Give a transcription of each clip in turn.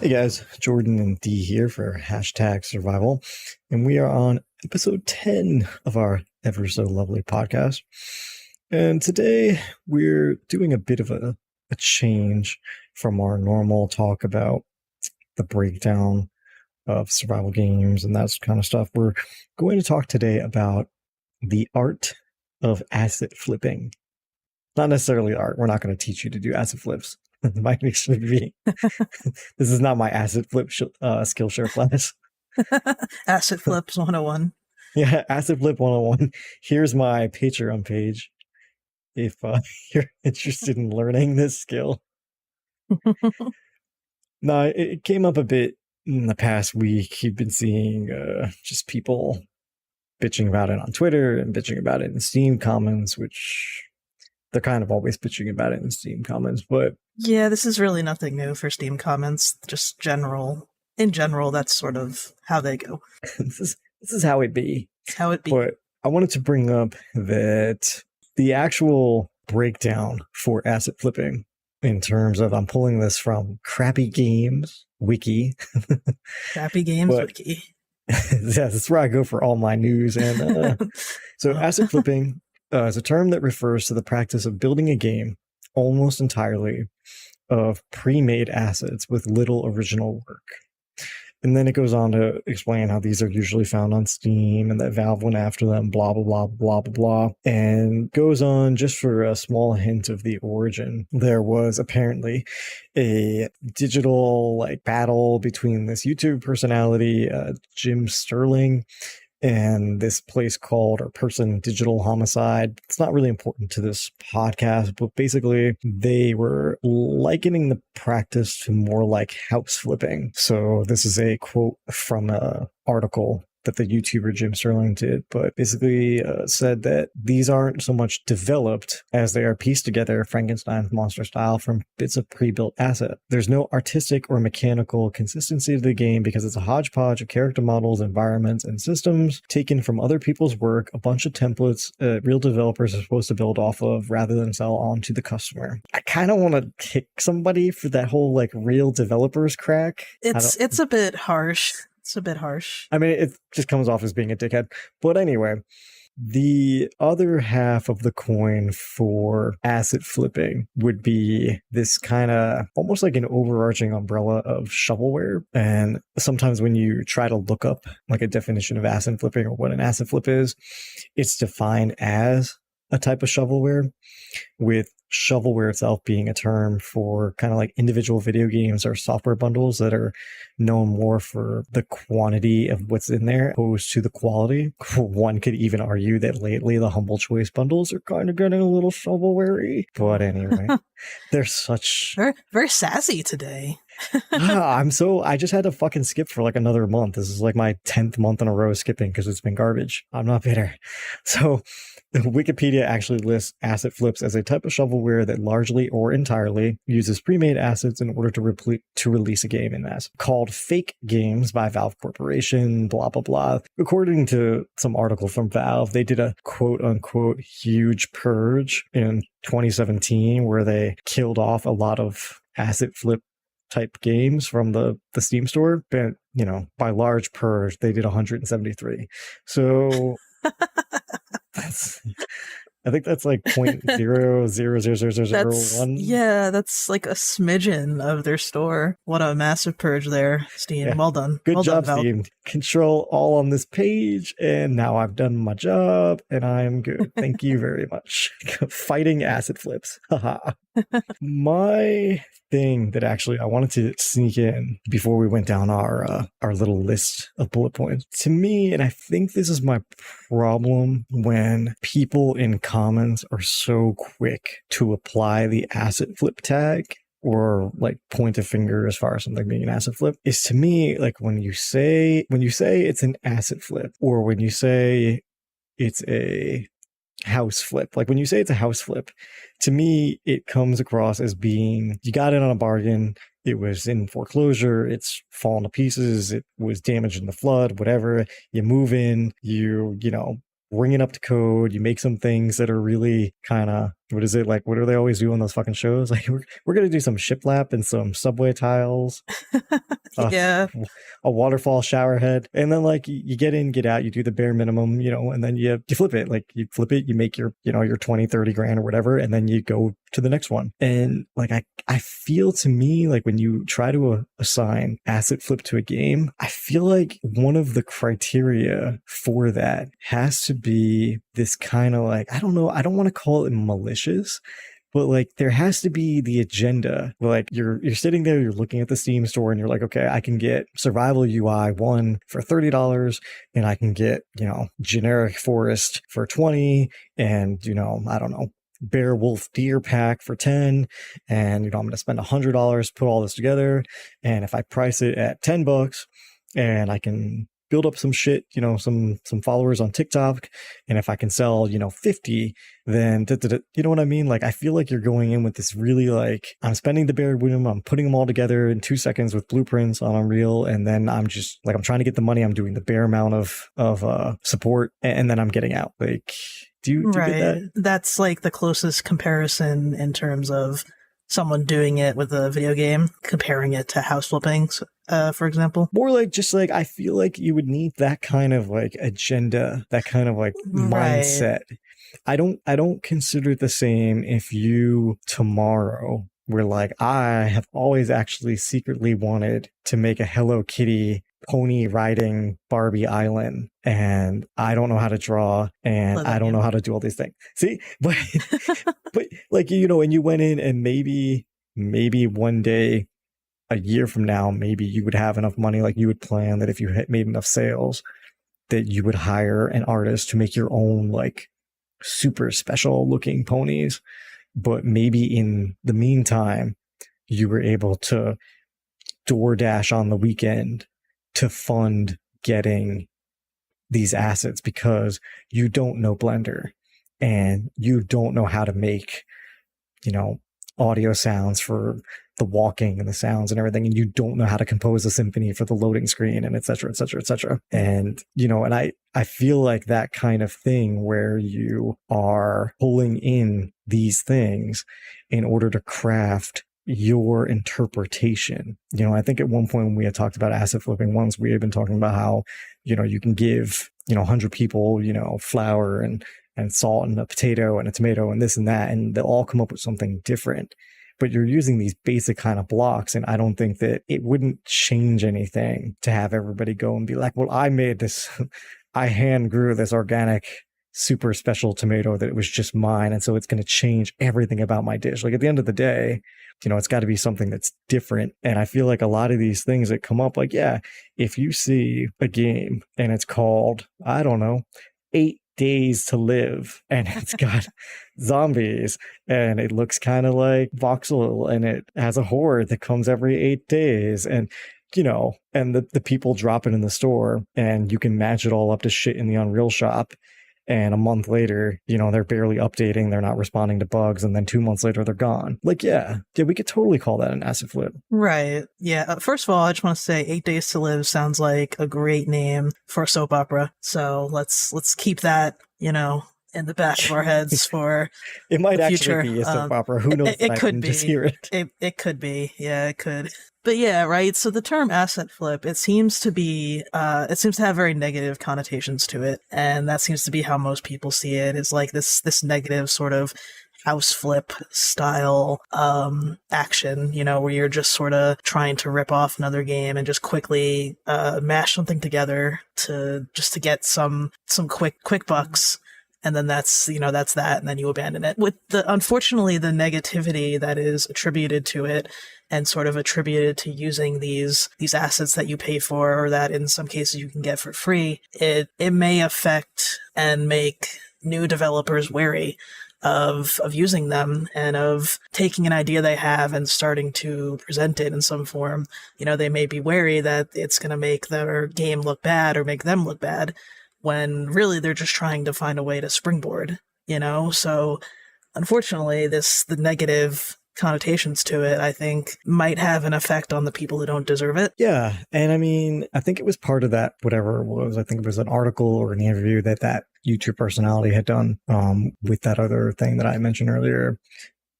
Hey guys, Jordan and Dee here for hashtag survival, and we are on episode 10 of our ever so lovely podcast. And today we're doing a bit of a change from our normal talk about the breakdown of survival games and that kind of stuff. We're going to talk today about the art of asset flipping. Not necessarily art. We're not going to teach you to do asset flips. Might actually be. This is not my asset flip Skillshare class. Asset flips 101. Yeah, asset flip 101. Here's my Patreon page if you're interested in learning this skill. No, it came up a bit in the past week. You've been seeing just people bitching about it on Twitter and bitching about it in Steam comments, which they're kind of always bitching about it in Steam comments, but yeah, this is really nothing new for Steam comments. Just in general, that's sort of how they go. this is how it be. It's how it be. But I wanted to bring up that the actual breakdown for asset flipping, in terms of, I'm pulling this from Crappy Games Wiki. Crappy Games Wiki. Yeah, that's where I go for all my news. And so asset flipping is a term that refers to the practice of building a game almost entirely of pre-made assets with little original work. And then it goes on to explain how these are usually found on Steam and that Valve went after them, blah, blah, blah, blah, blah, blah. And goes on just for a small hint of the origin. There was apparently a digital battle between this YouTube personality, Jim Sterling, and this place called, or person, Digital Homicide. It's not really important to this podcast, but basically they were likening the practice to more like house flipping. So this is a quote from an article that the YouTuber Jim Sterling did, but basically said that these aren't so much developed as they are pieced together Frankenstein's monster style from bits of pre-built asset. There's no artistic or mechanical consistency to the game because it's a hodgepodge of character models, environments, and systems taken from other people's work, a bunch of templates real developers are supposed to build off of rather than sell on to the customer. I kind of want to kick somebody for that whole real developers crack. It's a bit harsh. It's a bit harsh. I mean, it just comes off as being a dickhead. But anyway, the other half of the coin for asset flipping would be this kind of almost like an overarching umbrella of shovelware. And sometimes when you try to look up a definition of asset flipping or what an asset flip is, it's defined as a type of shovelware, with shovelware itself being a term for kind of individual video games or software bundles that are known more for the quantity of what's in there opposed to the quality. One could even argue that lately the Humble Choice bundles are kind of getting a little shovelware-y. But anyway, they're such... Very sassy today. I just had to fucking skip for another month. This is my 10th month in a row skipping because it's been garbage. I'm not bitter. So Wikipedia actually lists asset flips as a type of shovelware that largely or entirely uses pre-made assets in order to release a game in mass. Called fake games by Valve Corporation, blah, blah, blah. According to some article from Valve, they did a quote-unquote huge purge in 2017 where they killed off a lot of asset flip type games from the Steam store, but by large purge they did 173. So I think that's 0.0000001. Yeah, that's a smidgen of their store. What a massive purge there, Steam. Yeah. Well done. Good job, done, Steam. Control all on this page, and now I've done my job, and I am good. Thank you very much. Fighting asset flips. My thing that actually I wanted to sneak in before we went down our little list of bullet points. To me, and I think this is my problem when people in comments are so quick to apply the asset flip tag or point a finger as far as something being an asset flip, is to me when you say it's an asset flip, or when you say it's a house flip. When you say it's a house flip, to me, it comes across as being, you got it on a bargain, it was in foreclosure, it's fallen to pieces, it was damaged in the flood, whatever. You move in, you bring it up to code, you make some things that are really kind of what is it like? What do they always do on those fucking shows? Like we're gonna do some shiplap and some subway tiles, uh, Yeah. a waterfall shower head, and then like you get in, get out, you do the bare minimum, and then you flip it. Like you flip it, you make your your 20-30 grand or whatever, and then you go to the next one. And like I feel, to me, like when you try to assign asset flip to a game, I feel like one of the criteria for that has to be this kind of like, I don't know, I don't want to call it malicious, but like there has to be the agenda. Like you're sitting there, you're looking at the Steam store, and you're like, okay, I can get survival UI 1 for $30, and I can get generic forest for 20, and I don't know, bear wolf deer pack for 10, and I'm going to spend $100, put all this together, and if I price it at $10, and I can build up some shit, some followers on TikTok, and if I can sell 50, then you know what I mean? Like I feel like you're going in with this really like, I'm spending the bare minimum, I'm putting them all together in 2 seconds with blueprints on Unreal, and then I'm just like, I'm trying to get the money, I'm doing the bare amount of support, and then I'm getting out. Like, do you get that? That's like the closest comparison in terms of someone doing it with a video game, comparing it to house flipping, for example. More like, just like, I feel like you would need that kind of like agenda, that kind of like mindset. I don't consider it the same if you tomorrow were like, I have always actually secretly wanted to make a Hello Kitty pony riding Barbie island, and I don't know how to draw, and I don't know how to do all these things. See, but like, and you went in, and maybe one day, a year from now, maybe you would have enough money, like you would plan that if you had made enough sales, that you would hire an artist to make your own like super special looking ponies. But maybe in the meantime, you were able to DoorDash on the weekend to fund getting these assets, because you don't know Blender and you don't know how to make, audio sounds for the walking and the sounds and everything, and you don't know how to compose a symphony for the loading screen, and et cetera, et cetera, et cetera. And, and I feel like that kind of thing where you are pulling in these things in order to craft your interpretation. I think at one point when we had talked about asset flipping once, we had been talking about how, you can give, 100 people, flour and salt and a potato and a tomato and this and that, and they'll all come up with something different. But you're using these basic kind of blocks, and I don't think that it wouldn't change anything to have everybody go and be like, well, I made this, I hand grew this organic super special tomato that it was just mine, and so it's going to change everything about my dish. Like at the end of the day, it's got to be something that's different. And I feel like a lot of these things that come up, like, yeah, if you see a game and it's called, I don't know, 8 Days to Live, and it's got zombies, and it looks kind of like voxel, and it has a horde that comes every 8 days, and and the people drop it in the store, and you can match it all up to shit in the Unreal shop, and a month later, they're barely updating, they're not responding to bugs, and then 2 months later they're gone. Like, yeah, we could totally call that an asset flip. Right. Yeah. First of all, I just want to say 8 Days to Live sounds like a great name for a soap opera. So let's keep that, in the back of our heads for it might the actually future. Be a soap opera. Who knows? It could be. Just hear it. It could be. Yeah, it could. But yeah, right. So the term asset flip, it seems to have very negative connotations to it. And that seems to be how most people see it, is like this negative sort of house flip style action, where you're just sort of trying to rip off another game and just quickly mash something together to get some quick bucks. And then that's that, and then you abandon it. With unfortunately, the negativity that is attributed to it, and sort of attributed to using these assets that you pay for, or that in some cases you can get for free, it may affect and make new developers wary of using them, and of taking an idea they have and starting to present it in some form. They may be wary that it's going to make their game look bad or make them look bad, when really they're just trying to find a way to springboard, So unfortunately, the negative connotations to it, I think might have an effect on the people who don't deserve it. Yeah. And I mean, I think it was part of that, whatever it was. I think it was an article or an interview that YouTube personality had done with that other thing that I mentioned earlier.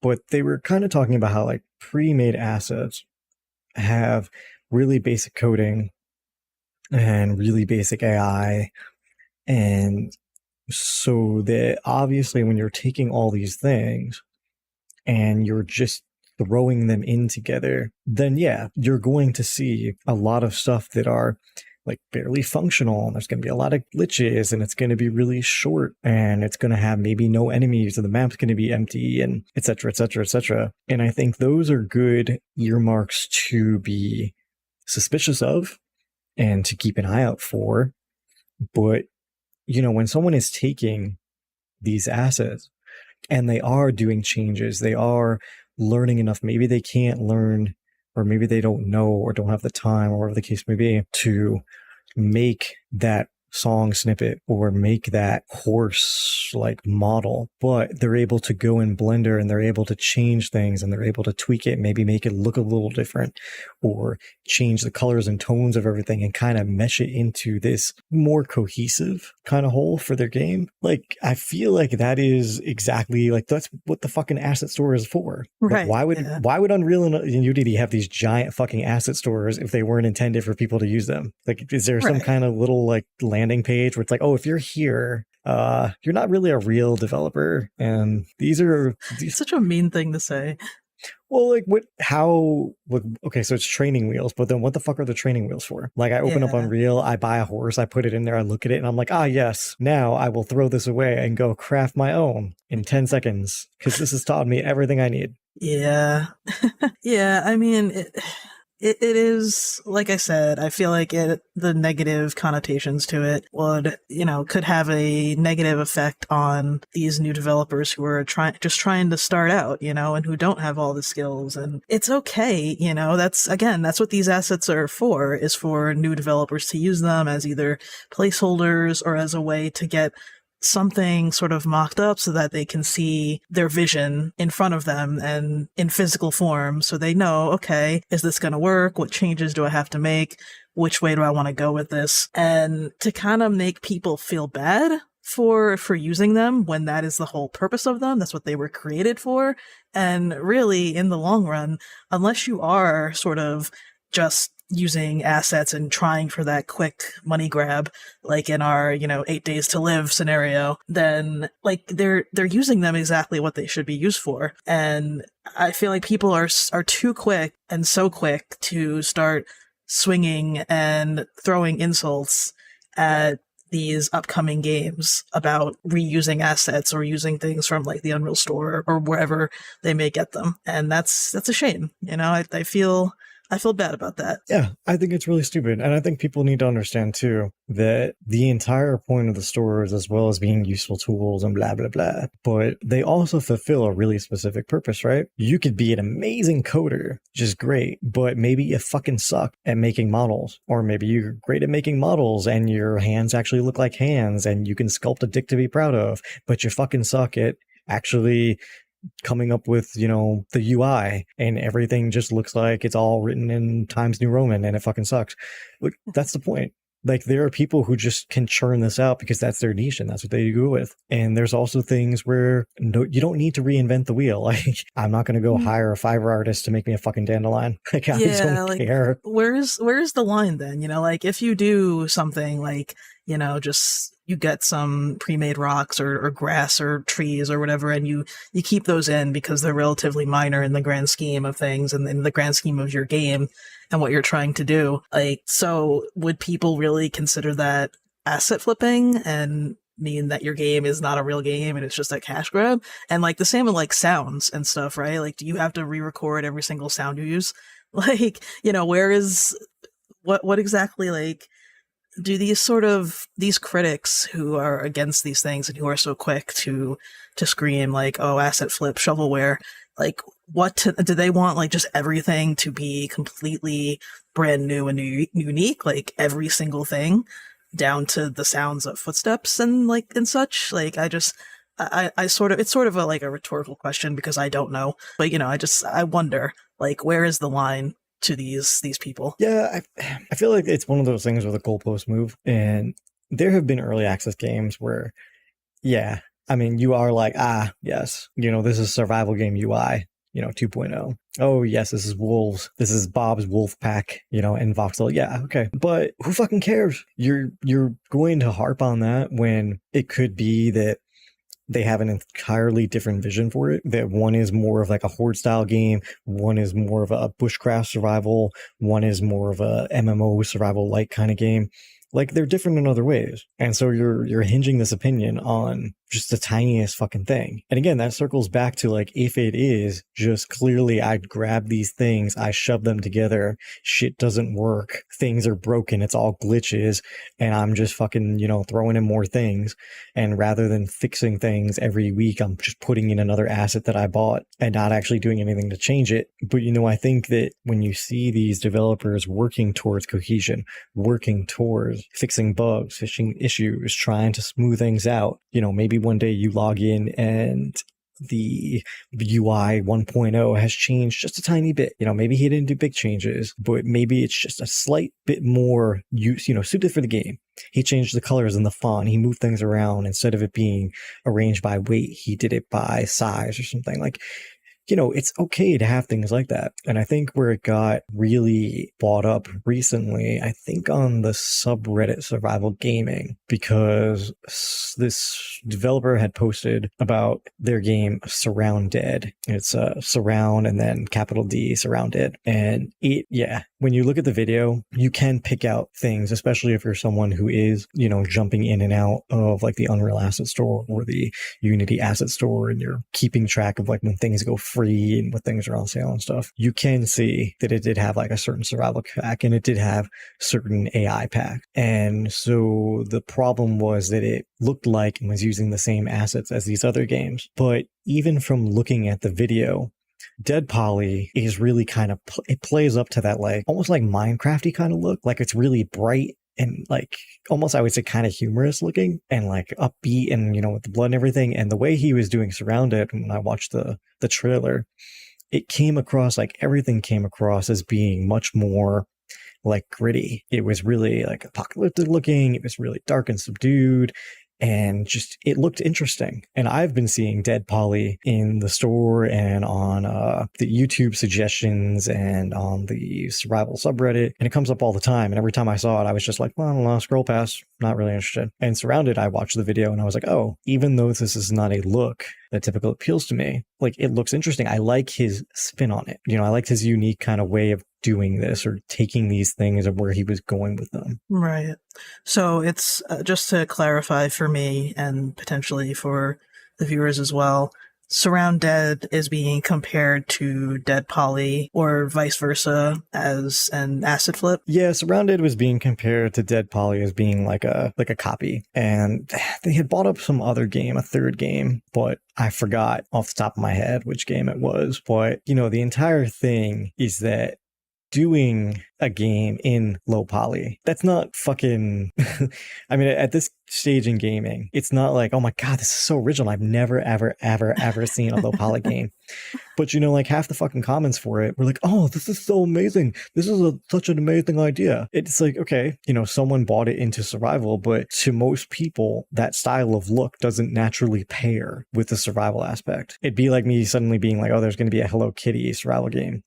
But they were kind of talking about how like pre-made assets have really basic coding and really basic AI. And so that obviously when you're taking all these things and you're just throwing them in together, then yeah, you're going to see a lot of stuff that are like barely functional. And there's going to be a lot of glitches and it's going to be really short and it's going to have maybe no enemies and the map's going to be empty and et cetera, et cetera, et cetera. And I think those are good earmarks to be suspicious of and to keep an eye out for. But, you know, when someone is taking these assets and they are doing changes, they are learning enough, maybe they can't learn, or maybe they don't know or don't have the time, or whatever the case may be, to make that song snippet or make that horse like model, but they're able to go in Blender and they're able to change things and they're able to tweak it, maybe make it look a little different or change the colors and tones of everything and kind of mesh it into this more cohesive kind of whole for their game. Like, I feel like that is exactly like that's what the fucking asset store is for. Right. Like, why would Unreal and Unity have these giant fucking asset stores if they weren't intended for people to use them? Like, is there some kind of little like landing page where it's like, oh, if you're here, you're not really a real developer, and these such a mean thing to say. Well, like okay, so it's training wheels, but then what the fuck are the training wheels for? Like, I open up Unreal, I buy a horse, I put it in there, I look at it, and I'm like, yes, now I will throw this away and go craft my own in 10 seconds, because this has taught me everything I need. Yeah. Yeah, I mean, it is, like I said, I feel like the negative connotations to it could have a negative effect on these new developers who are trying to start out, and who don't have all the skills. And it's okay, that's what these assets are for, is for new developers to use them as either placeholders or as a way to get something sort of mocked up so that they can see their vision in front of them and in physical form, so they know, okay, is this going to work? What changes do I have to make? Which way do I want to go with this? And to kind of make people feel bad for using them when that is the whole purpose of them. That's what they were created for. And really, in the long run, unless you are sort of just using assets and trying for that quick money grab, like in our 8 days to live scenario, then like they're using them exactly what they should be used for. And I feel like people are too quick and so quick to start swinging and throwing insults at these upcoming games about reusing assets or using things from like the Unreal Store or wherever they may get them. And that's a shame. I feel bad about that. Yeah, I think it's really stupid. And I think people need to understand, too, that the entire point of the store is as well as being useful tools and blah, blah, blah. But they also fulfill a really specific purpose, right? You could be an amazing coder, which is great, but maybe you fucking suck at making models. Or maybe you're great at making models and your hands actually look like hands and you can sculpt a dick to be proud of, but you fucking suck at actually coming up with, the UI, and everything just looks like it's all written in Times New Roman and it fucking sucks. Look, that's the point. Like, there are people who just can churn this out because that's their niche and that's what they go with. And there's also things where you don't need to reinvent the wheel. Like, I'm not going to go hire a Fiverr artist to make me a fucking dandelion. Like, I don't care. Where's the line then? Like, if you do something like, just you get some pre-made rocks or grass or trees or whatever, and you keep those in because they're relatively minor in the grand scheme of things and in the grand scheme of your game and what you're trying to do. Like, so would people really consider that asset flipping and mean that your game is not a real game and it's just a cash grab? And like the same with like sounds and stuff, right? Like, do you have to re-record every single sound you use? Like, where is what exactly, like, do these critics who are against these things and who are so quick to scream like, oh, asset flip, shovelware, like, do they want, like, just everything to be completely brand new and unique, like every single thing down to the sounds of footsteps and like and such? Like, I sort of, it's sort of like a rhetorical question because I don't know, but I wonder, like, where is the line to these people? Yeah, I feel like it's one of those things where the goalposts move, and there have been early access games where, yeah, I mean, you are like, yes, this is survival game UI, 2.0. Oh, yes, this is Wolves. This is Bob's Wolf Pack, in Voxel. Yeah, okay. But who fucking cares? You're going to harp on that when it could be that they have an entirely different vision for it. That one is more of like a horde style game, one is more of a bushcraft survival, one is more of a MMO survival like kind of game. Like, they're different in other ways. And so you're hinging this opinion on just the tiniest fucking thing. And again, that circles back to, like, if it is just clearly I grab these things, I shove them together, shit doesn't work, things are broken, it's all glitches, and I'm just fucking, throwing in more things. And rather than fixing things every week, I'm just putting in another asset that I bought and not actually doing anything to change it. But, I think that when you see these developers working towards cohesion, working towards fixing bugs, fixing issues, trying to smooth things out, maybe one day you log in and the UI 1.0 has changed just a tiny bit. Maybe he didn't do big changes, but maybe it's just a slight bit more suited for the game. He changed the colors and the font. He moved things around. Instead of it being arranged by weight, he did it by size or something. Like, it's okay to have things like that. And I think where it got really bought up recently, I think on the subreddit Survival Gaming, because this developer had posted about their game Surrounded. It's surround and then capital D, Surrounded. And when you look at the video, you can pick out things, especially if you're someone who is, jumping in and out of like the Unreal Asset Store or the Unity Asset Store, and you're keeping track of like when things go free and what things are on sale and stuff. You can see that it did have like a certain survival pack, and it did have certain AI pack. And so the problem was that it looked like it was using the same assets as these other games. But even from looking at the video, Dead Poly is really kind of, it plays up to that like almost like Minecrafty kind of look. Like, it's really bright and like almost, I would say, kind of humorous looking and like upbeat, and with the blood and everything. And the way he was doing Surrounded, when I watched the trailer, it came across like everything came across as being much more like gritty. It was really like apocalyptic looking. It was really dark and subdued. And just, it looked interesting. And I've been seeing Dead Poly in the store and on the YouTube suggestions and on the survival subreddit. And it comes up all the time. And every time I saw it, I was just like, well, I don't know, scroll past, not really interested. And Surrounded, I watched the video and I was like, oh, even though this is not a look that typically appeals to me, like, it looks interesting. I like his spin on it. I liked his unique kind of way of doing this or taking these things and where he was going with them. Right. So it's just to clarify for me and potentially for the viewers as well, Surround Dead is being compared to Dead Poly or vice versa as an asset flip. Yeah, Surrounded was being compared to Dead Poly as being like a copy. And they had bought up some other game, a third game, but I forgot off the top of my head which game it was. But, the entire thing is that doing a game in low poly, that's not fucking I mean, at this stage in gaming, it's not like, oh my god, this is so original, I've never ever seen a low poly game. But like half the fucking comments for it were like, oh, this is so amazing, this is such an amazing idea. It's like, okay, someone bought it into survival, but to most people that style of look doesn't naturally pair with the survival aspect. It'd be like me suddenly being like, oh, there's going to be a Hello Kitty survival game.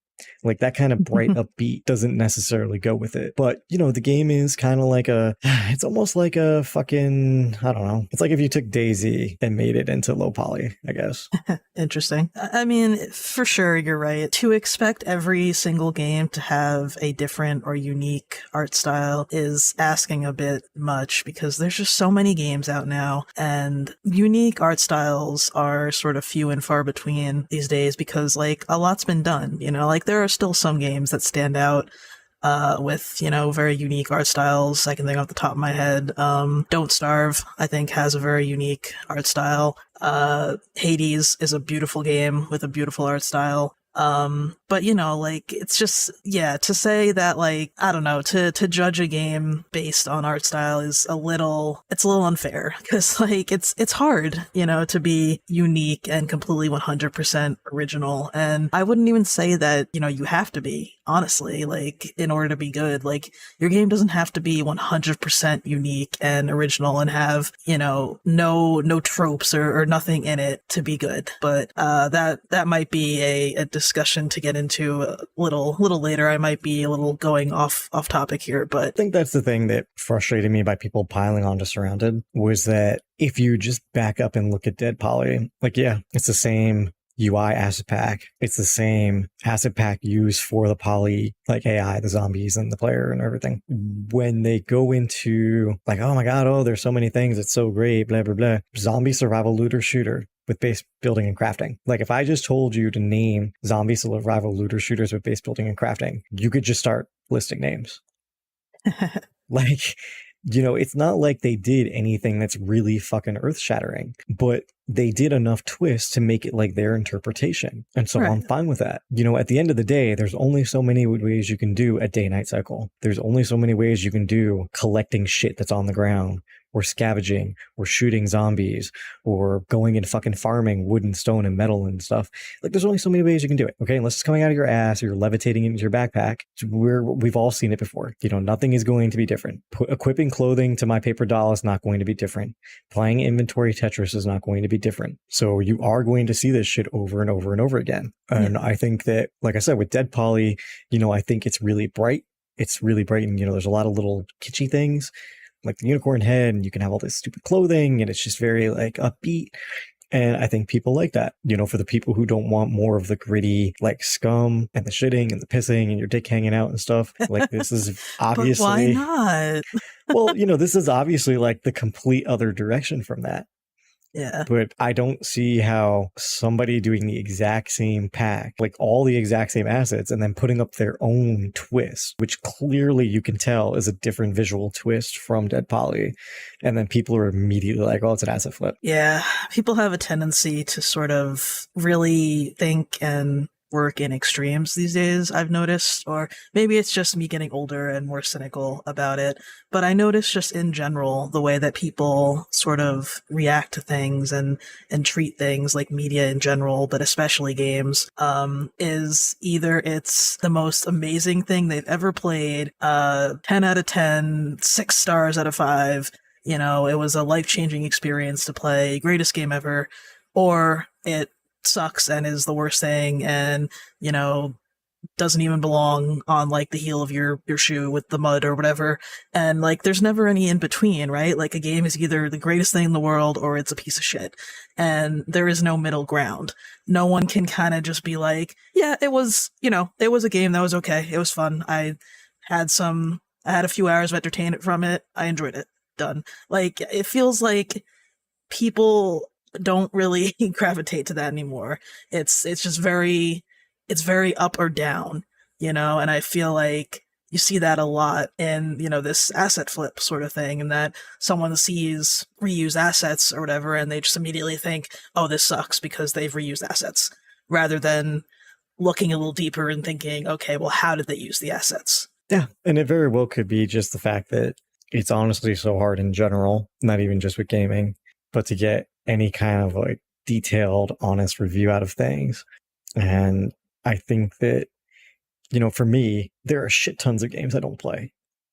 Like, that kind of bright upbeat doesn't necessarily go with it. But, the game is kind of like it's almost like a fucking, I don't know. It's like if you took DayZ and made it into low poly, I guess. Interesting. I mean, for sure, you're right. To expect every single game to have a different or unique art style is asking a bit much, because there's just so many games out now, and unique art styles are sort of few and far between these days, because like a lot's been done, like there are still some games that stand out with, very unique art styles. I can think off the top of my head. Don't Starve, I think, has a very unique art style. Hades is a beautiful game with a beautiful art style. But like it's just, yeah, to say that, like, I don't know, to judge a game based on art style is it's a little unfair because like it's hard, to be unique and completely 100% original. And I wouldn't even say that, you have to be, honestly, like in order to be good. Like your game doesn't have to be 100% unique and original and have, no tropes or nothing in it to be good. But that might be a discussion to get into a little later. I might be a little going off topic here, but I think that's the thing that frustrated me by people piling onto Surrounded was that if you just back up and look at Dead Poly, like, yeah, it's the same UI asset pack. It's the same asset pack used for the poly, like AI, the zombies and the player and everything. When they go into like, oh my God, oh, there's so many things. It's so great, blah, blah, blah. Zombie survival looter shooter with base building and crafting. Like if I just told you to name zombie survival looter shooters with base building and crafting, you could just start listing names. Like, it's not like they did anything that's really fucking earth shattering, but they did enough twists to make it like their interpretation. And so right. I'm fine with that. At the end of the day, there's only so many ways you can do a day-night cycle. There's only so many ways you can do collecting shit that's on the ground, or scavenging, or shooting zombies, or going and fucking farming wood and stone and metal and stuff. Like there's only so many ways you can do it. Okay, unless it's coming out of your ass or you're levitating into your backpack. We've all seen it before. Nothing is going to be different. Equipping clothing to my paper doll is not going to be different. Playing inventory Tetris is not going to be different. So you are going to see this shit over and over and over again. And I think that, like I said, with Dead Poly, I think it's really bright. It's really bright, and there's a lot of little kitschy things, like the unicorn head, and you can have all this stupid clothing, and it's just very like upbeat. And I think people like that, for the people who don't want more of the gritty, like scum and the shitting and the pissing and your dick hanging out and stuff. Like this is obviously, but why not? Well, this is obviously like the complete other direction from that. Yeah. But I don't see how somebody doing the exact same pack, like all the exact same assets, and then putting up their own twist, which clearly you can tell is a different visual twist from Dead Poly. And then people are immediately like, oh, it's an asset flip. Yeah. People have a tendency to sort of really think and work in extremes these days, I've noticed, or maybe it's just me getting older and more cynical about it. But I notice just in general, the way that people sort of react to things and treat things like media in general, but especially games, is either it's the most amazing thing they've ever played, 10 out of 10, 6 stars out of 5, it was a life-changing experience to play, greatest game ever, or it sucks and is the worst thing and doesn't even belong on like the heel of your shoe with the mud or whatever. And like there's never any in between, right? Like a game is either the greatest thing in the world or it's a piece of shit, and there is no middle ground. No one can kind of just be like, yeah, it was a game that was okay, it was fun, I had a few hours of entertainment from it, I enjoyed it, done. Like it feels like people don't really gravitate to that anymore. It's just very up or down, and I feel like you see that a lot in, this asset flip sort of thing, and that someone sees reuse assets or whatever and they just immediately think, oh, this sucks because they've reused assets, rather than looking a little deeper and thinking, okay, well, how did they use the assets? Yeah, and it very well could be just the fact that it's honestly so hard in general, not even just with gaming, but to get any kind of like detailed, honest review out of things. And I think that, for me, there are shit tons of games I don't play.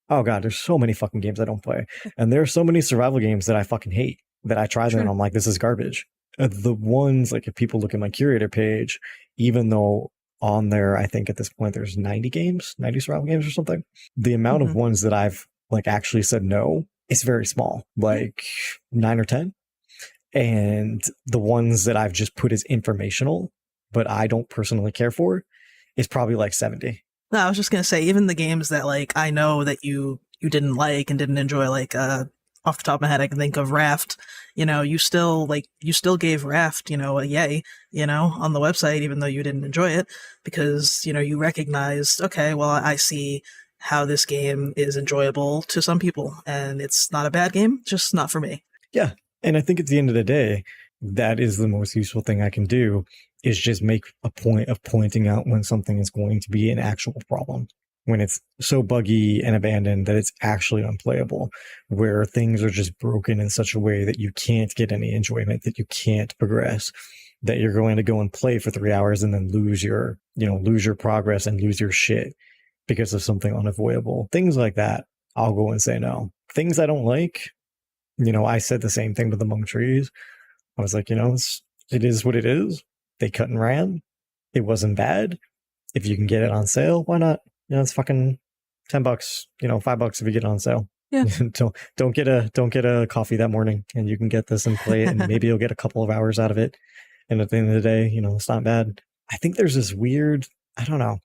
Oh God, there's so many fucking games I don't play. And there are so many survival games that I fucking hate, that I try them and I'm like, this is garbage. The ones, like if people look at my curator page, even though on there, I think at this point there's 90 survival games or something, the amount of ones that I've like actually said no is very small, like 9 or 10. And the ones that I've just put as informational, but I don't personally care for, is probably like 70. No, I was just going to say, even the games that like I know that you didn't like and didn't enjoy, like off the top of my head, I can think of Raft. You still gave Raft, a yay, on the website, even though you didn't enjoy it, because, you recognized, okay, well, I see how this game is enjoyable to some people, and it's not a bad game, just not for me. Yeah. And I think at the end of the day, that is the most useful thing I can do, is just make a point of pointing out when something is going to be an actual problem, when it's so buggy and abandoned that it's actually unplayable, where things are just broken in such a way that you can't get any enjoyment, that you can't progress, that you're going to go and play for 3 hours and then lose your progress and lose your shit because of something unavoidable. Things like that, I'll go and say no. Things I don't like, I said the same thing with Among Trees. I was like, it is what it is. They cut and ran. It wasn't bad. If you can get it on sale, why not? It's fucking $10, $5 if you get it on sale. Yeah. don't get a coffee that morning, and you can get this and play it, and maybe you'll get a couple of hours out of it. And at the end of the day, it's not bad. I think there's this weird, I don't know.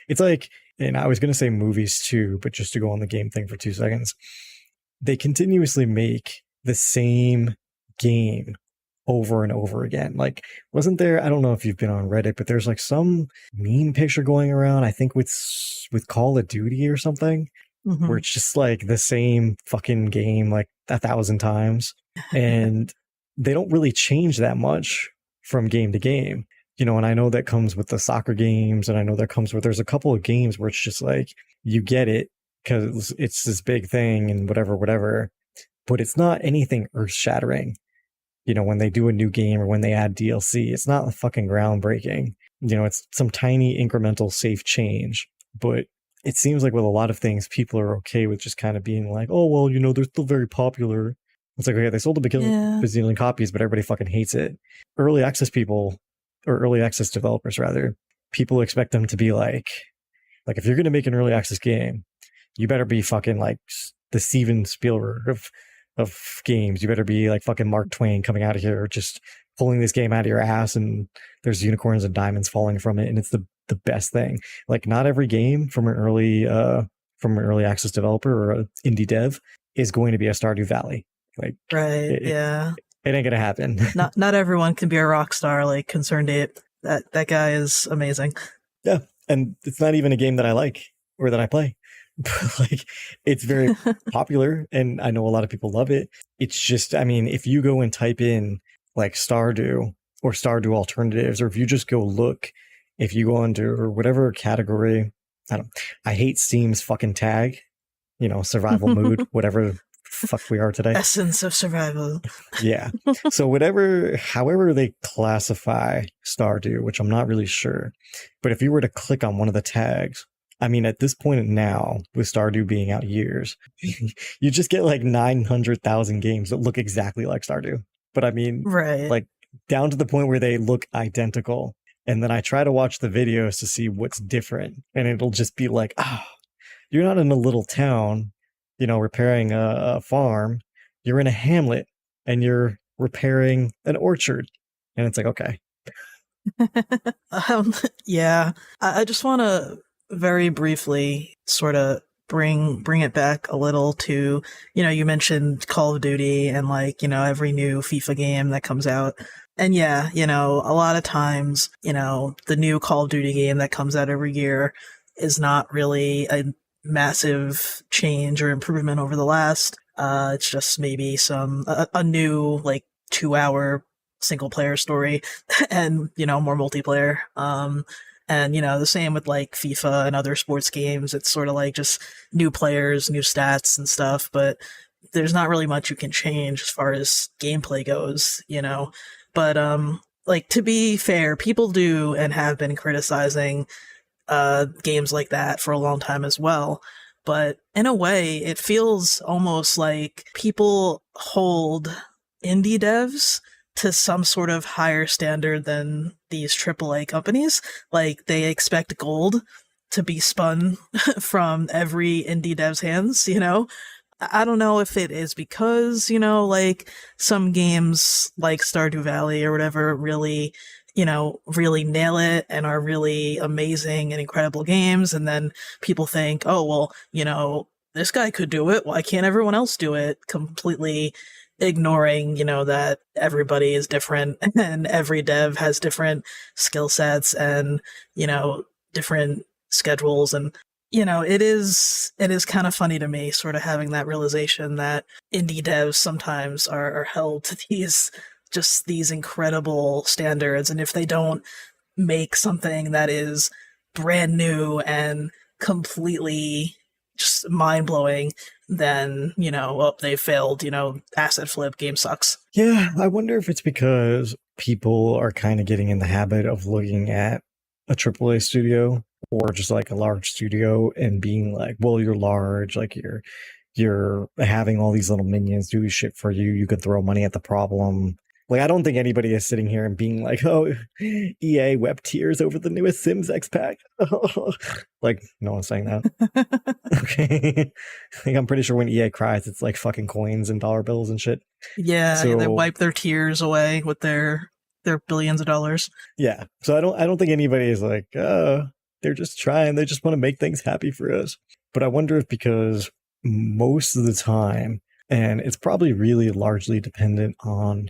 It's like, and I was going to say movies too, but just to go on the game thing for 2 seconds, they continuously make the same game over and over again. Like, wasn't there, I don't know if you've been on Reddit, but there's like some meme picture going around, I think with Call of Duty or something, where it's just like the same fucking game like 1,000 times. And they don't really change that much from game to game. And I know that comes with the soccer games, and I know that comes with, there's a couple of games where it's just like, you get it because it's this big thing and whatever, but it's not anything earth shattering. When they do a new game or when they add DLC, it's not fucking groundbreaking. It's some tiny incremental safe change. But it seems like with a lot of things, people are okay with just kind of being like, oh, well, they're still very popular. It's like, okay, they sold a bazillion copies, but everybody fucking hates it. Early access people, or early access developers rather, people expect them to be like if you're going to make an early access game, you better be fucking like the Steven Spielberg of games. You better be like fucking Mark Twain coming out of here, just pulling this game out of your ass, and there's unicorns and diamonds falling from it, and it's the best thing. Like, not every game from an early access developer or an indie dev is going to be a Stardew Valley. Like, right, yeah. It ain't gonna happen. Not everyone can be a rock star like Concerned Ape. That guy is amazing. Yeah, and it's not even a game that I like or that I play. But like, it's very popular, and I know a lot of people love it. It's just, if you go and type in like Stardew or Stardew alternatives, or if you just go look, if you go into whatever category, I hate Steam's fucking tag, survival mood, whatever fuck we are today. Essence of survival. Yeah. So however they classify Stardew, which I'm not really sure, but if you were to click on one of the tags, at this point now, with Stardew being out years, you just get like 900,000 games that look exactly like Stardew. But right, like down to the point where they look identical. And then I try to watch the videos to see what's different. And it'll just be like, you're not in a little town, repairing a farm. You're in a hamlet and you're repairing an orchard. And it's like, okay. Yeah. I just want to very briefly sort of bring it back a little to, you mentioned Call of Duty and like, every new FIFA game that comes out. And yeah, a lot of times, the new Call of Duty game that comes out every year is not really a massive change or improvement over the last. It's just maybe a new like 2-hour single player story and, more multiplayer. And, the same with like FIFA and other sports games. It's sort of like just new players, new stats and stuff, but there's not really much you can change as far as gameplay goes, But, like, to be fair, people do and have been criticizing games like that for a long time as well. But in a way, it feels almost like people hold indie devs to some sort of higher standard than these AAA companies. Like, they expect gold to be spun from every indie dev's hands, I don't know if it is because, like some games like Stardew Valley or whatever really, really nail it and are really amazing and incredible games. And then people think, oh, well, this guy could do it. Why can't everyone else do it? Completely ignoring, that everybody is different and every dev has different skill sets and, different schedules. And it is kind of funny to me sort of having that realization that indie devs sometimes are held to these just these incredible standards, and if they don't make something that is brand new and completely just mind blowing, then, well, they failed, asset flip, game sucks. Yeah, I wonder if it's because people are kind of getting in the habit of looking at a AAA studio or just like a large studio and being like, well, you're large, like you're having all these little minions do shit for you. You could throw money at the problem. Like, I don't think anybody is sitting here and being like, oh, EA web tears over the newest Sims X pack. Like, no one's saying that. Okay. Like, I'm pretty sure when EA cries, it's like fucking coins and dollar bills and shit. Yeah, So, they wipe their tears away with their billions of dollars. yeah. So I don't think anybody is like, they're just trying. They just want to make things happy for us. But I wonder if because most of the time, and it's probably really largely dependent on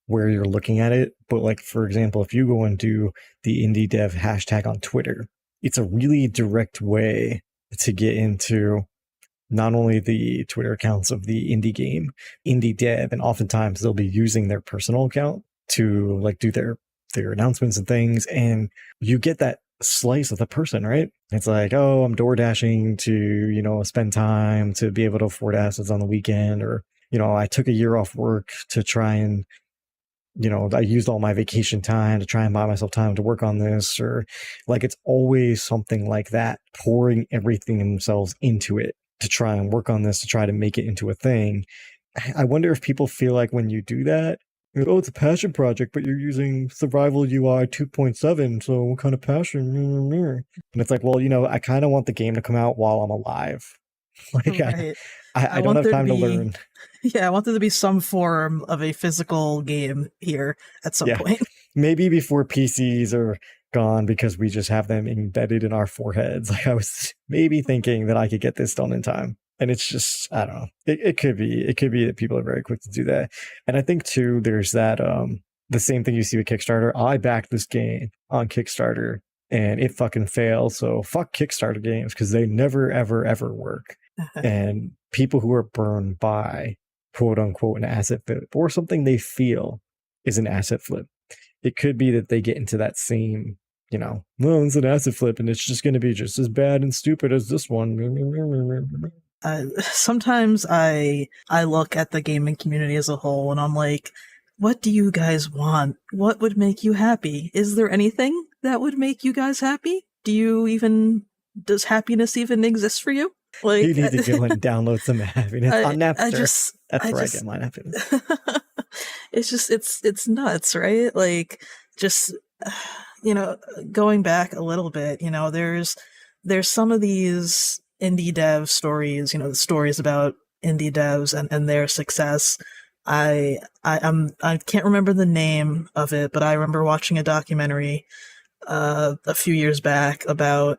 where you're looking at it. But like, for example, if you go and do the indie dev hashtag on Twitter, it's a really direct way to get into not only the Twitter accounts of the indie game, indie dev, and oftentimes they'll be using their personal account to like do their announcements and things. And you get that slice of the person, right? It's like, oh, I'm door dashing to, spend time to be able to afford assets on the weekend, or, I took a year off work to try and I used all my vacation time to try and buy myself time to work on this, or like it's always something like that, pouring everything themselves into it to try and work on this, to try to make it into a thing. I wonder if people feel like when you do that, oh, it's a passion project, but you're using Survival UI 2.7, so what kind of passion? And it's like, well, I kind of want the game to come out while I'm alive. Like, right. I don't have time to learn. Yeah, I want there to be some form of a physical game here at some point. Maybe before PCs are gone, because we just have them embedded in our foreheads. Like, I was maybe thinking that I could get this done in time. And it's just, I don't know. It could be that people are very quick to do that. And I think too, there's that the same thing you see with Kickstarter. I backed this game on Kickstarter and it fucking failed. So fuck Kickstarter games, because they never, ever, ever work. And people who are burned by quote unquote an asset flip or something they feel is an asset flip, it could be that they get into that same, well, it's an asset flip and it's just going to be just as bad and stupid as this one. Sometimes I look at the gaming community as a whole and I'm like, what do you guys want? What would make you happy? Is there anything that would make you guys happy? Does happiness even exist for you? Like, you need to go and download some happiness on Napster. That's where I get my happiness. It's nuts, right? Like, just, going back a little bit, there's some of these indie dev stories, the stories about indie devs and their success. I can't remember the name of it, but I remember watching a documentary a few years back about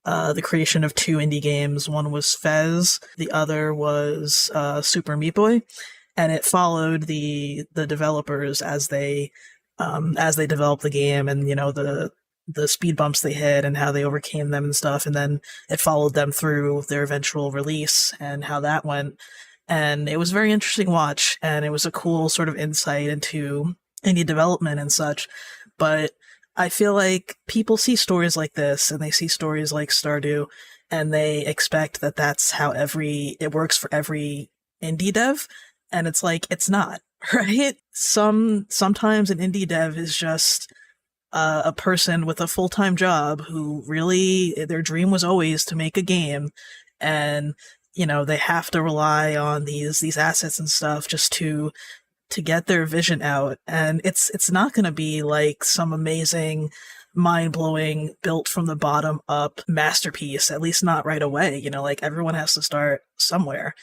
the creation of two indie games. One was Fez, the other was Super Meat Boy, and it followed the developers as they developed the game, and the speed bumps they hit and how they overcame them and stuff, and then it followed them through their eventual release and how that went. And it was a very interesting watch, and it was a cool sort of insight into indie development and such. But I feel like people see stories like this and they see stories like Stardew and they expect that that's how it works for every indie dev. And it's like, it's not, right? Sometimes an indie dev is just a person with a full-time job who really, their dream was always to make a game. And, they have to rely on these assets and stuff just to get their vision out. And it's not going to be like some amazing, mind-blowing, built from the bottom up masterpiece, at least not right away. Like, everyone has to start somewhere.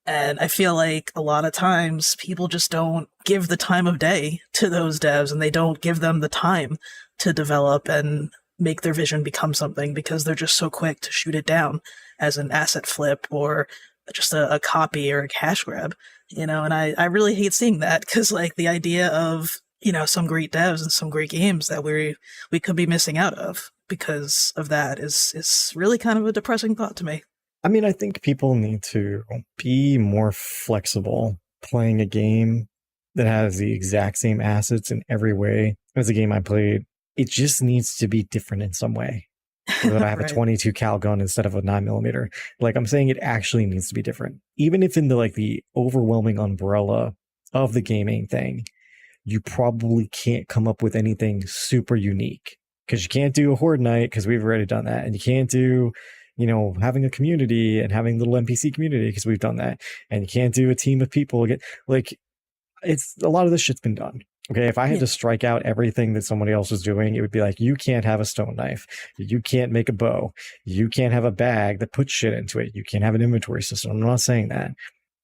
And I feel like a lot of times people just don't give the time of day to those devs, and they don't give them the time to develop and make their vision become something, because they're just so quick to shoot it down as an asset flip or just a copy or a cash grab. And I really hate seeing that, because like the idea of, some great devs and some great games that we could be missing out of because of that is really kind of a depressing thought to me. I mean, I think people need to be more flexible playing a game that has the exact same assets in every way as the game I played. It just needs to be different in some way. So that I have Right. a 22 cal gun instead of a 9mm. Like, I'm saying it actually needs to be different. Even if in the overwhelming umbrella of the gaming thing, you probably can't come up with anything super unique, because you can't do a horde night because we've already done that, and you can't do, having a community and having a little NPC community because we've done that, and you can't do a team of people again. Like, it's a lot of this shit's been done. Okay, if I had to strike out everything that somebody else was doing, it would be like, you can't have a stone knife, you can't make a bow, you can't have a bag that puts shit into it, you can't have an inventory system. I'm not saying that.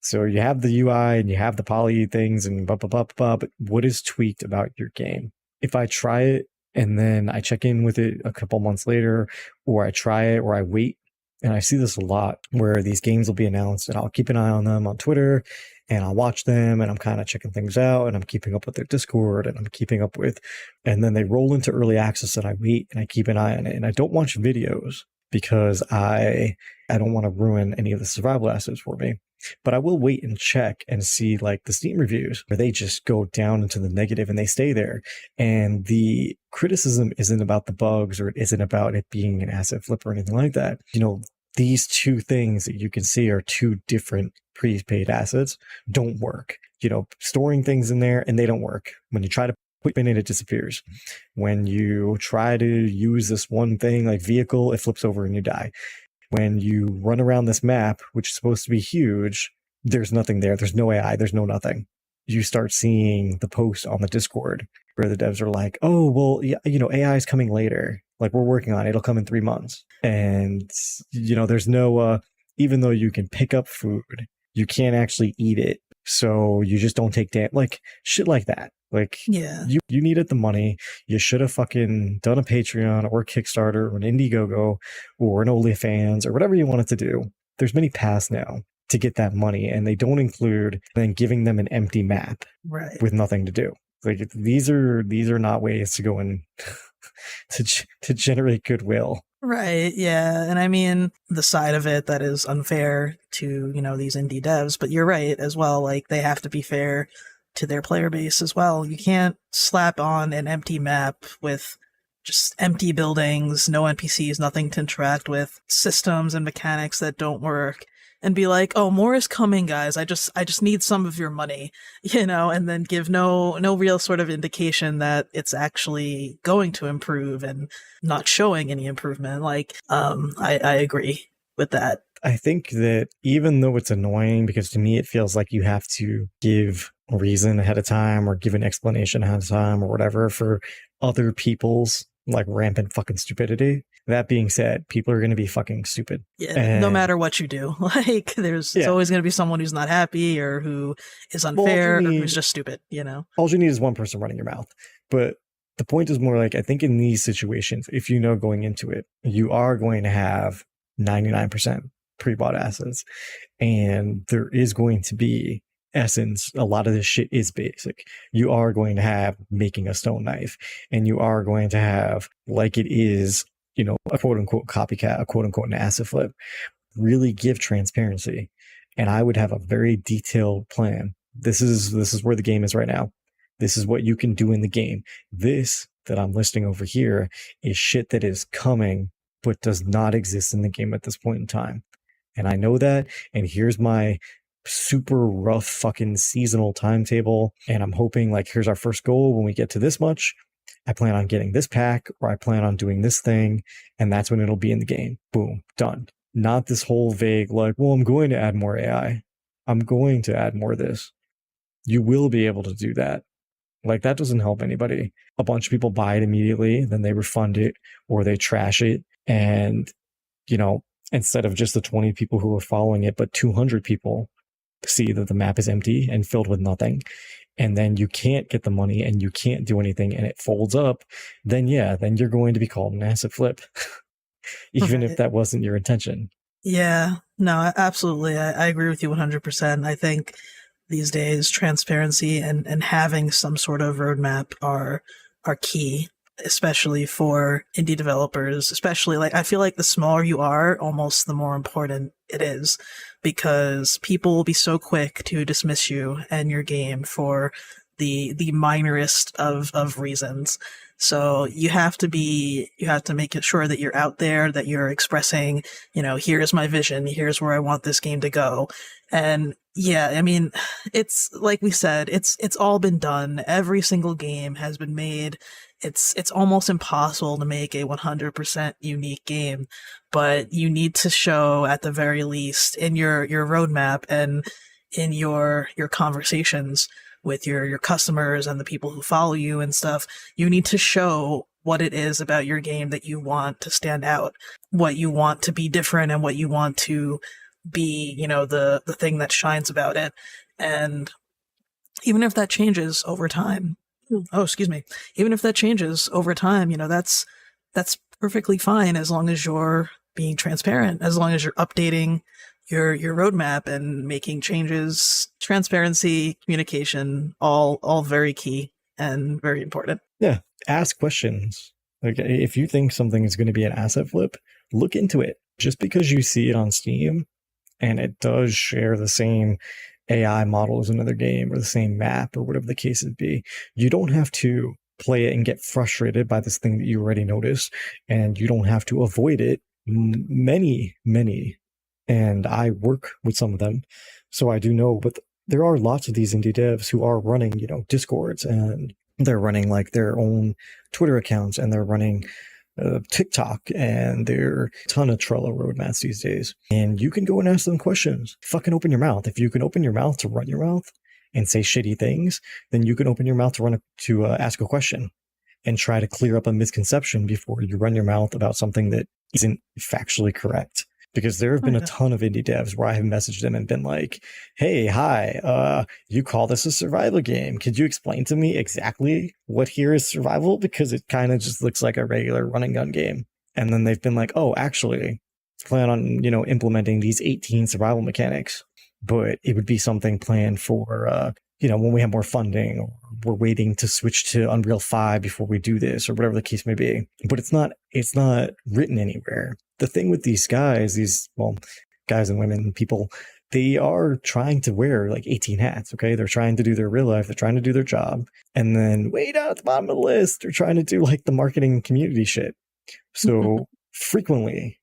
So you have the UI and you have the poly things and blah, blah, blah, blah, but what is tweaked about your game? If I try it and then I check in with it a couple months later, or I try it or I wait, and I see this a lot where these games will be announced and I'll keep an eye on them on Twitter and I'll watch them and I'm kind of checking things out and I'm keeping up with their Discord and I'm keeping up with, and then they roll into early access and I wait and I keep an eye on it, and I don't watch videos because I don't want to ruin any of the survival assets for me. But I will wait and check and see like the Steam reviews where they just go down into the negative and they stay there. And the criticism isn't about the bugs, or it isn't about it being an asset flip or anything like that. These two things that you can see are two different prepaid assets don't work. Storing things in there and they don't work. When you try to put in it, it disappears. When you try to use this one thing like vehicle, it flips over and you die. When you run around this map, which is supposed to be huge, there's nothing there. There's no AI. There's no nothing. You start seeing the post on the Discord where the devs are like, oh, well, yeah, AI is coming later. Like, we're working on it. It'll come in 3 months. And, there's no, even though you can pick up food, you can't actually eat it. So you just don't take damage. Like, shit like that. Like, Yeah. you needed the money. You should have fucking done a Patreon or a Kickstarter or an Indiegogo or an OnlyFans or whatever you wanted to do. There's many paths now to get that money, and they don't include then giving them an empty map with nothing to do. Like, these are not ways to go and to generate goodwill. Right, yeah. And I mean, the side of it that is unfair to, these indie devs, but you're right as well. Like, they have to be fair to their player base as well. You can't slap on an empty map with just empty buildings, no NPCs, nothing to interact with, systems and mechanics that don't work, and be like, oh, more is coming, guys. I just need some of your money, and then give no real sort of indication that it's actually going to improve and not showing any improvement. Like, I agree with that. I think that even though it's annoying, because to me it feels like you have to give a reason ahead of time or give an explanation ahead of time or whatever for other people's like rampant fucking stupidity. That being said, people are going to be fucking stupid. Yeah, no matter what you do. Like, it's always going to be someone who's not happy or who is unfair or who's just stupid, All you need is one person running your mouth. But the point is more like, I think in these situations, if you know going into it, you are going to have 99% pre-bought assets. And there is going to be essence. A lot of this shit is basic. You are going to have making a stone knife, and you are going to have, like it is, a quote unquote copycat, a quote unquote an asset flip. Really give transparency. And I would have a very detailed plan. This is where the game is right now. This is what you can do in the game. This that I'm listing over here is shit that is coming, but does not exist in the game at this point in time. And I know that, and here's my super rough fucking seasonal timetable, and I'm hoping, like, here's our first goal. When we get to this much, I plan on getting this pack, or I plan on doing this thing, and that's when it'll be in the game. Boom, done. Not this whole vague, like, well, I'm going to add more AI. I'm going to add more of this. You will be able to do that. Like, that doesn't help anybody. A bunch of people buy it immediately, then they refund it, or they trash it, and, instead of just the 20 people who are following it, but 200 people see that the map is empty and filled with nothing, and then you can't get the money and you can't do anything and it folds up, then you're going to be called an asset flip, even if that wasn't your intention. Yeah, no, absolutely. I agree with you 100%. I think these days transparency and having some sort of roadmap are key, especially for indie developers. Especially, like, I feel like the smaller you are, almost the more important it is, because people will be so quick to dismiss you and your game for the minorest of reasons. So you have to make it sure that you're out there, that you're expressing, here's my vision, here's where I want this game to go. And yeah, I mean, it's like we said, it's all been done. Every single game has been made. It's almost impossible to make a 100% unique game, but you need to show at the very least in your roadmap and in your conversations with your customers and the people who follow you and stuff, you need to show what it is about your game that you want to stand out, what you want to be different, and what you want to be, the thing that shines about it. And even if that changes over time, even if that changes over time, that's perfectly fine as long as you're being transparent, as long as you're updating your roadmap and making changes. Transparency, communication, all very key and very important. Yeah, ask questions. Like, if you think something is going to be an asset flip, look into it. Just because you see it on Steam and it does share the same AI model as another game or the same map or whatever the case would be, you don't have to play it and get frustrated by this thing that you already noticed, and you don't have to avoid it. Many, and I work with some of them, so I do know, but there are lots of these indie devs who are running, Discords, and they're running like their own Twitter accounts, and they're running TikTok, and there are a ton of Trello roadmaps these days. And you can go and ask them questions. Fucking open your mouth. If you can open your mouth to run your mouth and say shitty things, then you can open your mouth to ask a question and try to clear up a misconception before you run your mouth about something that isn't factually correct. Because there have been a ton of indie devs where I have messaged them and been like, hey, hi, you call this a survival game. Could you explain to me exactly what here is survival? Because it kind of just looks like a regular run and gun game. And then they've been like, oh, actually, plan on, implementing these 18 survival mechanics. But it would be something planned for, when we have more funding, or we're waiting to switch to Unreal 5 before we do this, or whatever the case may be. But it's not written anywhere. The thing with these guys, guys and women, people, they are trying to wear like 18 hats, okay? They're trying to do their real life, they're trying to do their job. And then way down at the bottom of the list, they're trying to do like the marketing community shit. So frequently,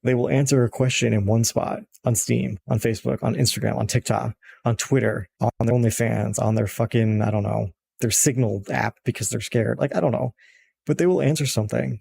they will answer a question in one spot on Steam, on Facebook, on Instagram, on TikTok, on Twitter, on their OnlyFans, on their fucking, I don't know, their Signal app because they're scared. Like, I don't know. But they will answer something.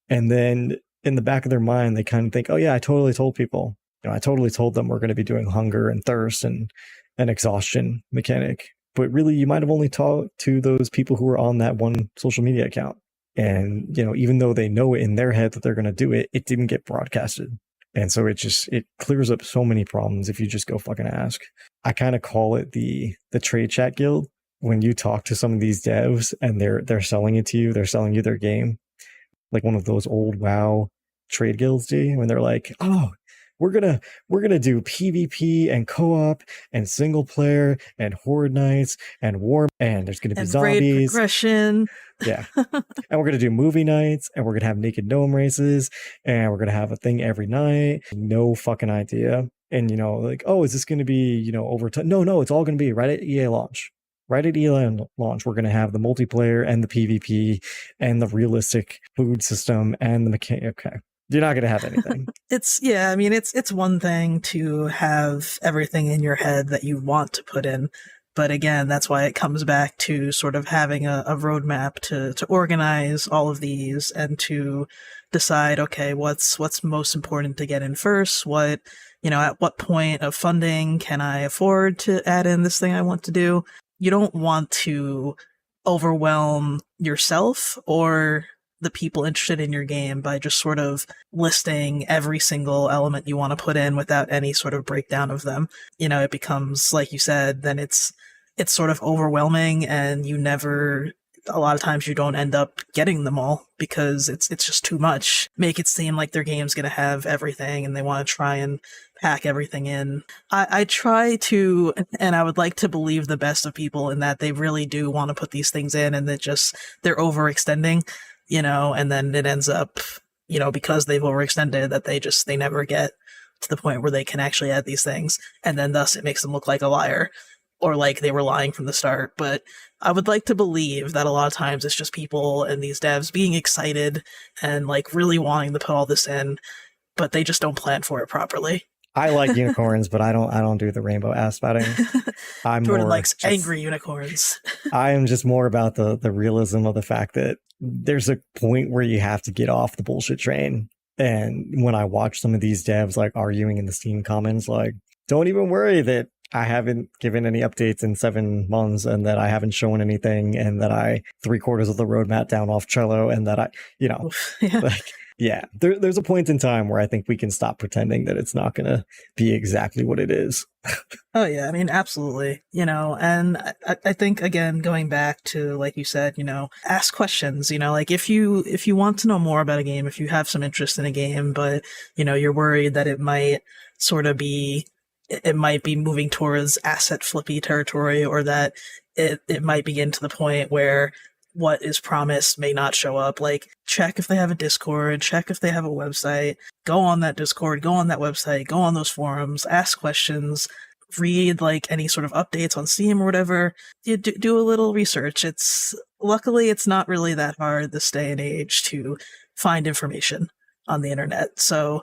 And then in the back of their mind, they kind of think, oh yeah, I totally told people. I totally told them we're going to be doing hunger and thirst and an exhaustion mechanic. But really, you might have only talked to those people who were on that one social media account. And, even though they know in their head that they're going to do it, it didn't get broadcasted. And so it clears up so many problems if you just go fucking ask. I kind of call it the trade chat guild. When you talk to some of these devs and they're selling it to you, they're selling you their game, like one of those old WoW trade guilds do, when they're like, oh, we're gonna do PvP and co-op and single player and horde nights and war, and there's gonna be and zombies, raid progression. Yeah. And we're gonna do movie nights, and we're gonna have naked gnome races, and we're gonna have a thing every night. No fucking idea. And like, oh, is this gonna be over time? No, it's all gonna be right at EA launch. Right at EA launch, we're going to have the multiplayer and the PvP and the realistic food system and the mechanic. Okay. You're not going to have anything. It's one thing to have everything in your head that you want to put in. But again, that's why it comes back to sort of having a roadmap to organize all of these and to decide, okay, what's most important to get in first? What, at what point of funding can I afford to add in this thing I want to do? You don't want to overwhelm yourself or the people interested in your game by just sort of listing every single element you want to put in without any sort of breakdown of them. It becomes, like you said, then it's sort of overwhelming, and a lot of times you don't end up getting them all because it's just too much. Make it seem like their game's going to have everything and they want to try and pack everything in. I try to, and I would like to believe the best of people in that they really do want to put these things in, and they're overextending, and then it ends up, because they've overextended, that they never get to the point where they can actually add these things, and then thus it makes them look like a liar. or like they were lying from the start. But I would like to believe that a lot of times it's just people and these devs being excited and like really wanting to put all this in, but they just don't plan for it properly. I like unicorns, but I don't do the rainbow ass spouting. I'm Jordan more likes just, angry unicorns. I am just more about the realism of the fact that there's a point where you have to get off the bullshit train. And when I watch some of these devs like arguing in the Steam comments, like, don't even worry that I haven't given any updates in 7 months and that I haven't shown anything and that I 3/4 of the roadmap down off Trello and that I, Yeah. like, yeah, there's a point in time where I think we can stop pretending that it's not going to be exactly what it is. Oh yeah, I mean, absolutely. And I think again, going back to like you said, ask questions. Like if you want to know more about a game, if you have some interest in a game, but you're worried that it might sort of be, it might be moving towards asset flippy territory, or that it might begin to the point where what is promised may not show up. Like, check if they have a Discord, check if they have a website, go on that Discord, go on that website, go on those forums, ask questions, read like any sort of updates on Steam or whatever. You do a little research. Luckily it's not really that hard this day and age to find information on the internet. So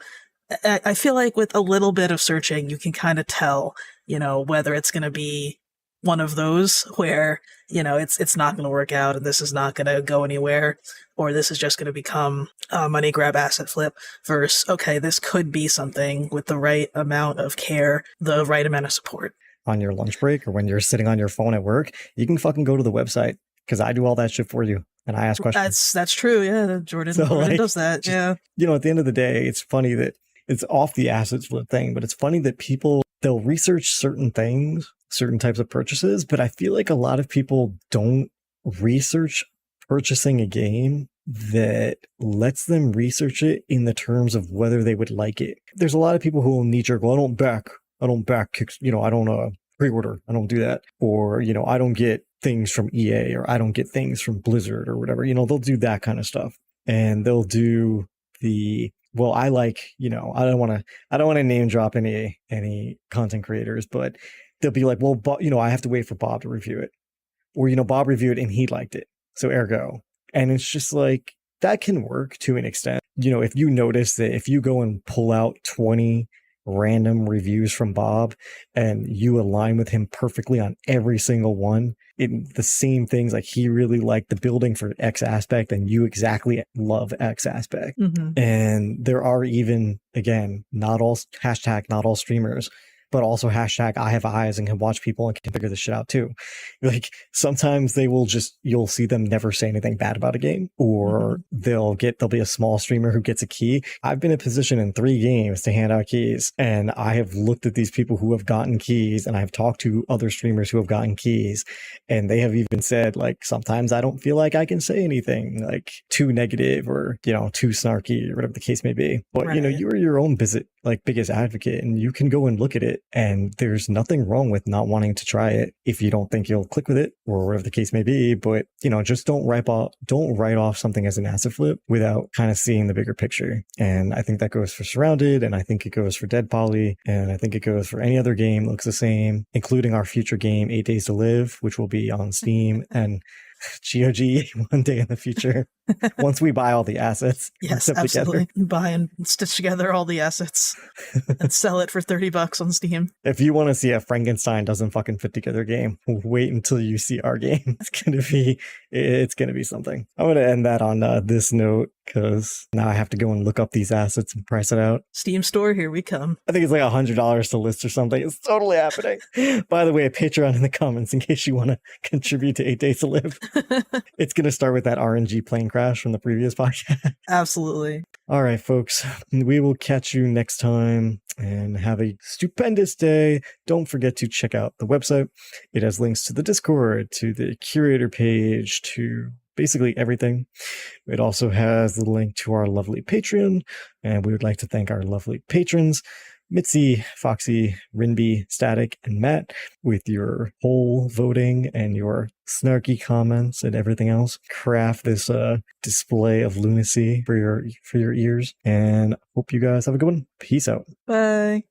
I feel like with a little bit of searching, you can kind of tell, whether it's going to be one of those where, it's not going to work out and this is not going to go anywhere, or this is just going to become a money grab asset flip, versus, okay, this could be something with the right amount of care, the right amount of support. On your lunch break or when you're sitting on your phone at work, you can fucking go to the website because I do all that shit for you and I ask questions. That's true. Yeah. Jordan does that. Just, yeah. At the end of the day, it's funny that it's off the assets flip thing, but it's funny that they'll research certain things, certain types of purchases, but I feel like a lot of people don't research purchasing a game that lets them research it in the terms of whether they would like it. There's a lot of people who will knee-jerk, well, I don't back kicks, I don't pre-order, I don't do that, or I don't get things from EA, or I don't get things from Blizzard or whatever. They'll do that kind of stuff, and they'll do the, well, I like, I don't want to name drop any content creators, but they'll be like, well, I have to wait for Bob to review it, or Bob reviewed it and he liked it, so ergo. And it's just like, that can work to an extent. If you notice that if you go and pull out 20 random reviews from Bob and you align with him perfectly on every single one, the same things, like he really liked the building for X aspect and you exactly love X aspect. Mm-hmm. And there are even, again, not all streamers, but also hashtag I have eyes and can watch people and can figure this shit out too. Like sometimes you'll see them never say anything bad about a game, or there'll be a small streamer who gets a key. I've been in a position in 3 games to hand out keys, and I have looked at these people who have gotten keys, and I've talked to other streamers who have gotten keys, and they have even said, like, sometimes I don't feel like I can say anything like too negative or, too snarky or whatever the case may be. But, right. You are your own biggest advocate, and you can go and look at it, and there's nothing wrong with not wanting to try it if you don't think you'll click with it or whatever the case may be. But just don't write off something as an asset flip without kind of seeing the bigger picture. And I think that goes for Surrounded, and I think it goes for Dead Poly, and I think it goes for any other game that looks the same, including our future game 8 Days to Live, which will be on Steam and GOG one day in the future once we buy all the assets. Yes, absolutely. Buy and stitch together all the assets and sell it for $30 on Steam. If you want to see a Frankenstein doesn't fucking fit together game, wait until you see our game. It's gonna be something. I'm gonna end that on this note, because now I have to go and look up these assets and price it out. Steam store, here we come. I think it's like $100 to list or something. It's totally happening. By the way, a Patreon in the comments in case you want to contribute to 8 Days to Live. It's going to start with that RNG plane crash from the previous podcast. Absolutely. All right, folks. We will catch you next time and have a stupendous day. Don't forget to check out the website. It has links to the Discord, to the curator page, to basically everything. It also has the link to our lovely Patreon, and we would like to thank our lovely patrons, Mitzi, Foxy, Rinby, Static, and Matt, with your whole voting and your snarky comments and everything else. Craft this display of lunacy for your ears, and hope you guys have a good one. Peace out. Bye.